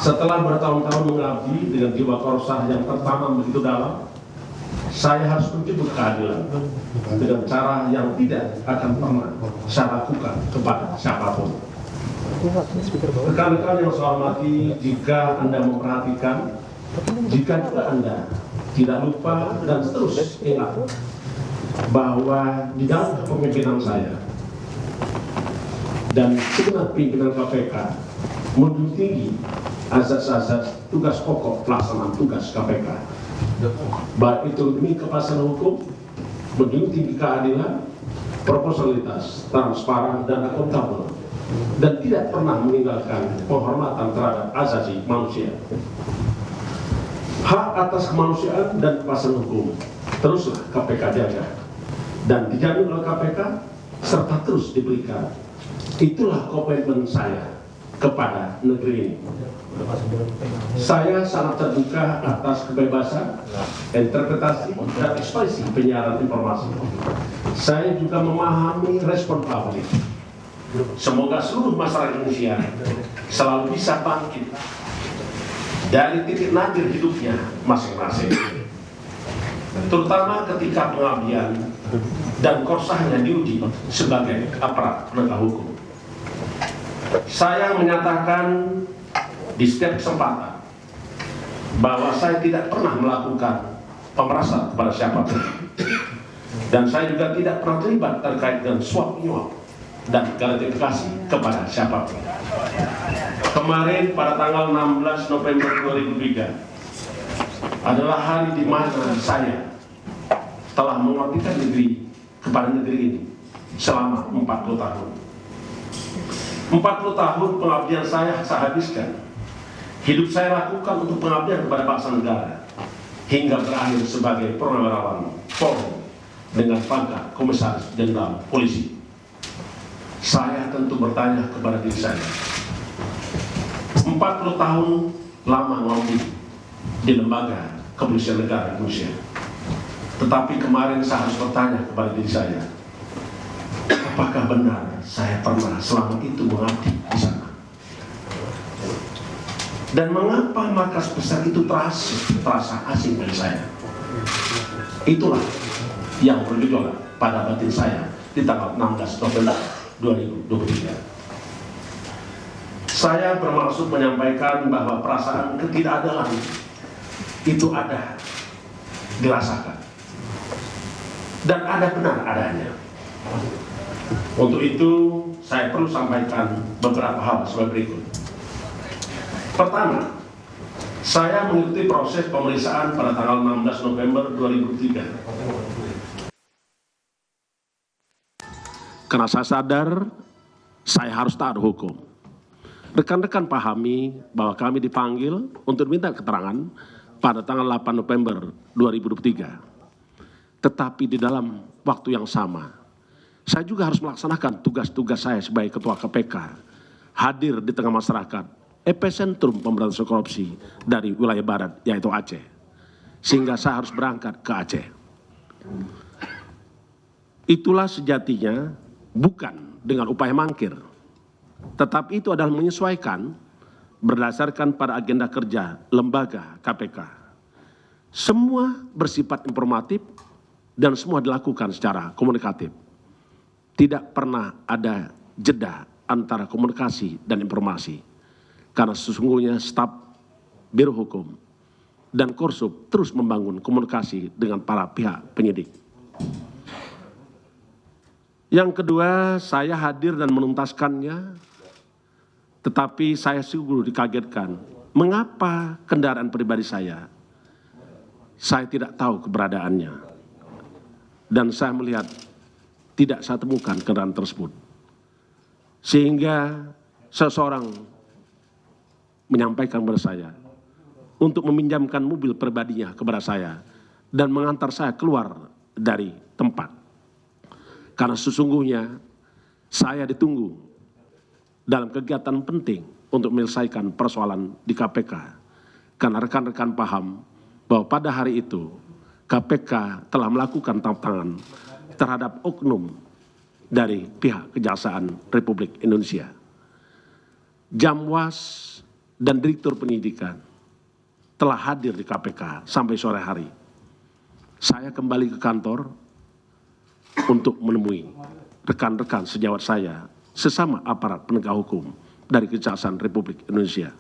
Setelah bertahun-tahun mengabdi dengan jiwa korsa yang tertanam begitu dalam, saya harus menjemput keadilan dengan cara yang tidak akan pernah saya lakukan kepada siapapun. Rekan-rekan yang saya hormati, jika Anda memperhatikan, jika juga Anda tidak lupa dan terus ingat bahwa di dalam kepemimpinan saya dan segenap pimpinan KPK menjunjung tinggi azas-azas tugas pokok pelaksanaan tugas KPK, baik itu demi kepastian hukum, menjunjung tinggi keadilan, proporsionalitas, transparan, dan akuntabel, dan tidak pernah meninggalkan penghormatan terhadap asasi manusia. Hak atas kemanusiaan dan kepastian hukum teruslah KPK jaga dan dijamin oleh KPK serta terus diberikan. Itulah komitmen saya kepada negeri ini. Saya sangat terbuka atas kebebasan, interpretasi, dan ekspresi penyiaran informasi. Saya juga memahami respon publik. Semoga seluruh masyarakat Indonesia selalu bisa bangkit dari titik nadir hidupnya masing-masing, terutama ketika pengabdian dan korsahnya diuji sebagai aparat penegak hukum. Saya menyatakan di setiap kesempatan bahwa saya tidak pernah melakukan pemerasan kepada siapapun, dan saya juga tidak pernah terlibat terkait dengan suap menyuap dan gratifikasi kepada siapapun. Kemarin pada tanggal 16 November 2003 adalah hari di mana saya telah mengabdikan negeri kepada negeri ini selama 40 tahun. 40 tahun pengabdian saya habiskan. Hidup saya lakukan untuk pengabdian kepada bangsa negara, hingga berakhir sebagai purnawirawan Polri dengan pangkat Komisaris Jenderal Polisi. Saya tentu bertanya kepada diri saya, 40 tahun lama ngabdi di lembaga kepolisian negara Indonesia. Tetapi kemarin saya harus bertanya kepada diri saya, apakah benar saya pernah selama itu mengabdi di sana? Dan mengapa markas besar itu terasa asing bagi saya? Itulah yang bergejolak pada batin saya di tanggal 16 November 2023. Saya bermaksud menyampaikan bahwa perasaan ketidakadilan itu ada, dirasakan, dan ada benar adanya. Untuk itu saya perlu sampaikan beberapa hal sebagai berikut. Pertama, saya mengikuti proses pemeriksaan pada tanggal 16 November 2003. Karena saya sadar saya harus taat hukum. Rekan-rekan pahami bahwa kami dipanggil untuk diminta keterangan pada tanggal 8 November 2023. Tetapi di dalam waktu yang sama, saya juga harus melaksanakan tugas-tugas saya sebagai Ketua KPK, hadir di tengah masyarakat, epicentrum pemberantasan korupsi dari wilayah barat, yaitu Aceh. Sehingga saya harus berangkat ke Aceh. Itulah sejatinya bukan dengan upaya mangkir, tetapi itu adalah menyesuaikan berdasarkan pada agenda kerja lembaga KPK. Semua bersifat informatif dan semua dilakukan secara komunikatif. Tidak pernah ada jeda antara komunikasi dan informasi. Karena sesungguhnya staf Biro Hukum dan Korsub terus membangun komunikasi dengan para pihak penyidik. Yang kedua, saya hadir dan menuntaskannya, tetapi saya sungguh dikagetkan. Mengapa kendaraan pribadi saya tidak tahu keberadaannya. Dan saya melihat tidak saya temukan kendaraan tersebut. Sehingga seseorang menyampaikan kepada saya untuk meminjamkan mobil pribadinya kepada saya dan mengantar saya keluar dari tempat. Karena sesungguhnya saya ditunggu dalam kegiatan penting untuk menyelesaikan persoalan di KPK. Karena rekan-rekan paham bahwa pada hari itu KPK telah melakukan tangkap tangan terhadap oknum dari pihak Kejaksaan Republik Indonesia. Jamwas dan Direktur Penyidikan telah hadir di KPK sampai sore hari. Saya kembali ke kantor untuk menemui rekan-rekan sejawat saya sesama aparat penegak hukum dari Kejaksaan Republik Indonesia.